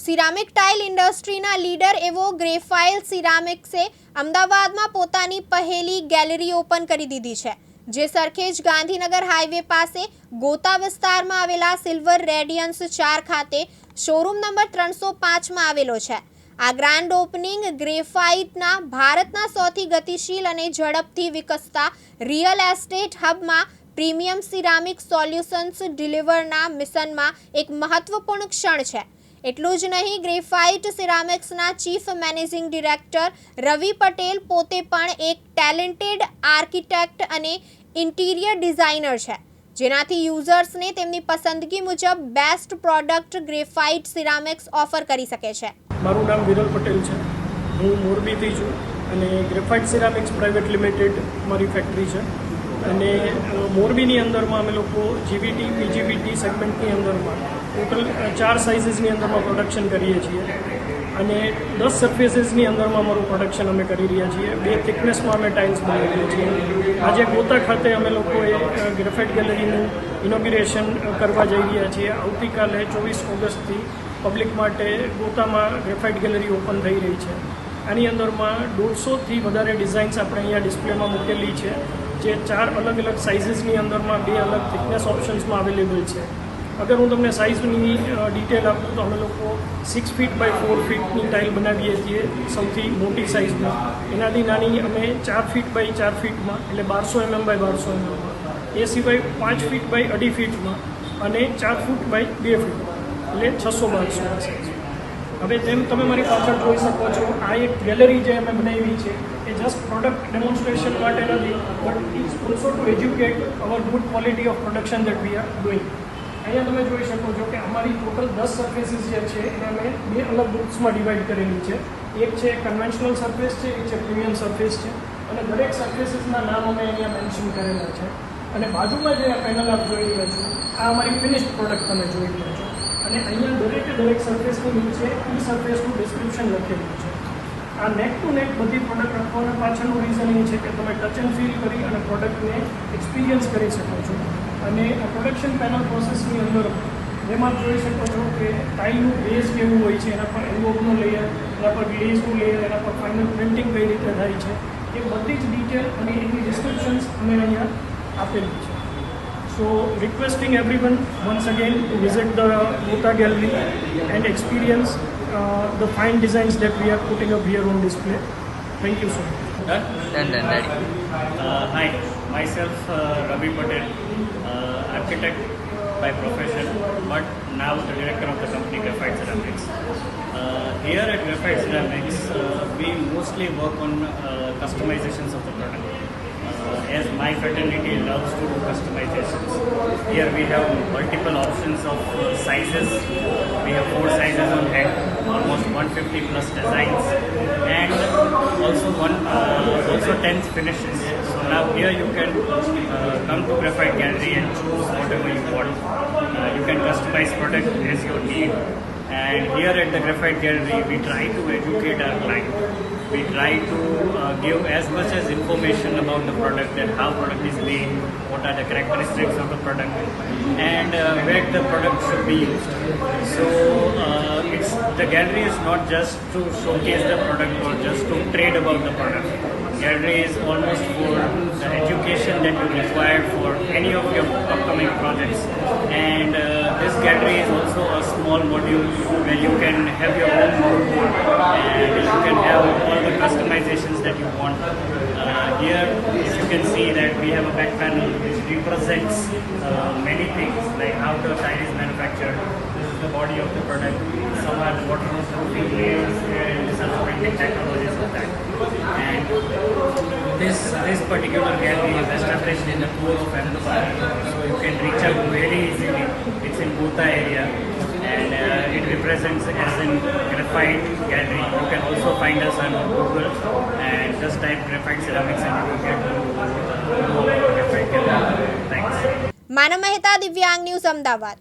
Ceramic tile ઇન્ડસ્ટ્રીના leader એવો graphite સિરામિક્સે અમદાવાદમાં પોતાની પહેલી ગેલેરી ઓપન કરી દીધી છે, જે સરખેજ ગાંધીનગર હાઈવે પાસે ગોતા વિસ્તારમાં આવેલા સિલ્વર રેડિયન્સ 4 ખાતે શોરૂમ નંબર 305માં આવેલો છે। આ ગ્રાન્ડ ઓપનિંગ ગ્રેફાઇટના ભારતના સૌથી ગતિશીલ અને ઝડપથી વિકસતા રિયલ એસ્ટેટ હબમાં પ્રીમિયમ સિરામિક સોલ્યુશન્સ ડિલિવરના મિશનમાં એક મહત્વપૂર્ણ ક્ષણ છે। એટલું જ નહીં, ગ્રેફાઇટ સિરામિક્સના chief managing director Ravi Patel પોતે પણ એક ટેલેન્ટેડ આર્કિટેક્ટ અને ઇન્ટિરિયર ડિઝાઇનર છે, જેનાથી યુઝર્સને તેમની પસંદગી મુજબ best product graphite ceramics offer કરી શકે છે। મારું નામ વિરલ પટેલ છે, હું મોરબીથી છું અને ગ્રેફાઇટ સિરામિક્સ પ્રાઇવેટ લિમિટેડ મારી ફેક્ટરી છે અને મોરબીની અંદરમાં અમે લોકો જીવીટી પીજીવીટી સેગમેન્ટની અંદરમાં ટોટલ 4 સાઇઝીસની અંદરમાં પ્રોડક્શન કરીએ છીએ અને 10 સરફેસીસની અંદરમાં અમારું પ્રોડક્શન અમે કરી રહ્યા છીએ। 2 થિકનેસમાં અમે ટાઇલ્સ બનાવી રહ્યા છીએ। આજે ગોતા ખાતે અમે લોકોએ ગ્રેફાઇટ ગેલેરીનું ઇનોગ્રેશન કરવા જઈ રહ્યા છીએ। આવતીકાલે 24 ઓગસ્ટથી પબ્લિક માટે ગોતામાં ગ્રેફાઇટ ગેલેરી ઓપન થઈ રહી છે। આની અંદરમાં 150થી વધારે ડિઝાઇન્સ આપણે અહીંયા ડિસ્પ્લેમાં મૂકેલી છે, જે 4 અલગ અલગ સાઇઝીસની અંદરમાં 2 અલગ થિકનેસ ઓપ્શન્સમાં અવેલેબલ છે। અગર હું તમને સાઇઝની ડિટેલ આપું તો અમે લોકો 6 ફીટ બાય 4 ફીટની ટાઇલ બનાવીએ છીએ સૌથી મોટી સાઇઝમાં। એનાથી નાની અમે 4 ફીટ બાય 4 ફીટમાં એટલે 1200 mm બાય 1200 mm, એ સિવાય 5 ફીટ બાય 2.5 ફીટમાં અને 4 ફૂટ બાય 2 ફીટમાં એટલે 600-1200 સાઇઝ। હવે જેમ તમે મારી પાછળ જોઈ શકો છો, આ એક ગેલેરી જે અમે બનાવી છે એ જસ્ટ પ્રોડક્ટ ડેમોન્સ્ટ્રેશન માટે નથી, but it's also to educate our good quality of production that we are doing. અહીંયા તમે જોઈ શકો છો કે અમારી ટોટલ 10 સરફેસીસ જે છે એને અમે 2 અલગ ગ્રુપ્સમાં ડિવાઈડ કરેલી છે। એક છે કન્વેન્શનલ સરફેસ છે, એક છે પ્રીમિયમ સરફેસ છે અને દરેક સરફેસીસના નામ અમે અહીંયા મેન્શન કરેલા છે। અને બાજુમાં જે પેનલ આપ જોઈ રહ્યા છો, આ અમારી ફિનિશ્ડ પ્રોડક્ટ તમે જોઈ રહ્યા છો અને અહીંયા દરેક સરફેસની નીચે ઈ સરફેસનું ડિસ્ક્રિપ્શન લખેલું છે। આ નેક ટુ નેક બધી પ્રોડક્ટ રાખવાના પાછળનું રીઝન એ છે કે તમે ટચ એન્ડ ફીલ કરી અને પ્રોડક્ટને એક્સપિરિયન્સ કરી શકો છો। અને આ પ્રોડક્શન પેનલ પ્રોસેસની અંદર જેમાં જોઈ શકો છો કે ટાઇલનું બેઝ કેવું હોય છે, એના પર એન્ગોબનું લેયર, એના પર ગ્લેઝનું લેયર, એના પર ફાઇનલ પ્રિન્ટિંગ કઈ રીતે થાય છે, એ બધી જ ડિટેલ અને એની ડિસ્ક્રિપ્શન્સ અમે અહીંયા આપેલી છે। So requesting everyone once again to visit the Gota gallery and experience the fine designs that we are putting up here on display. Thank you so much. Done, ready. Hi, myself Ravi Patel, architect by profession, but now the director of the company Graphite Ceramics. Here at Graphite Ceramics, we mostly work on customizations of the product. As my fraternity loves to do customizations, here we have multiple options of sizes. We have 4 sizes on hand, almost 150 plus designs, and also 10 finishes. So now here you can come to Graphite Gallery and choose whatever you want. You can customize product as your need. And here at the Graphite Gallery, we try to educate our client. We try to give as much as information about the product and how product is made, what are the characteristics of the product, and where the product should be used. So the gallery is not just to showcase the product or just to trade about the product. Gallery is almost for the education that you require for any of your upcoming projects. And this gallery is also a small module where you can have your own mood board and you can have all the customizations that you want. Here, if you can see that we have a back panel which represents many things, like how the tile is manufactured. This is the body of the product. Some are waterproofing layers and some printing technologies of that. And this particular gallery is established in the core of Ahmedabad, so you can reach out very easily. It's in Gota area, and it represents as in Graphite Gallery. You can also find us on Google and just type Graphite Ceramics and you will get to Graphite Gallery. Thanks. માનવ મહેતા, દિવ્યાંગ news, Ahmedabad.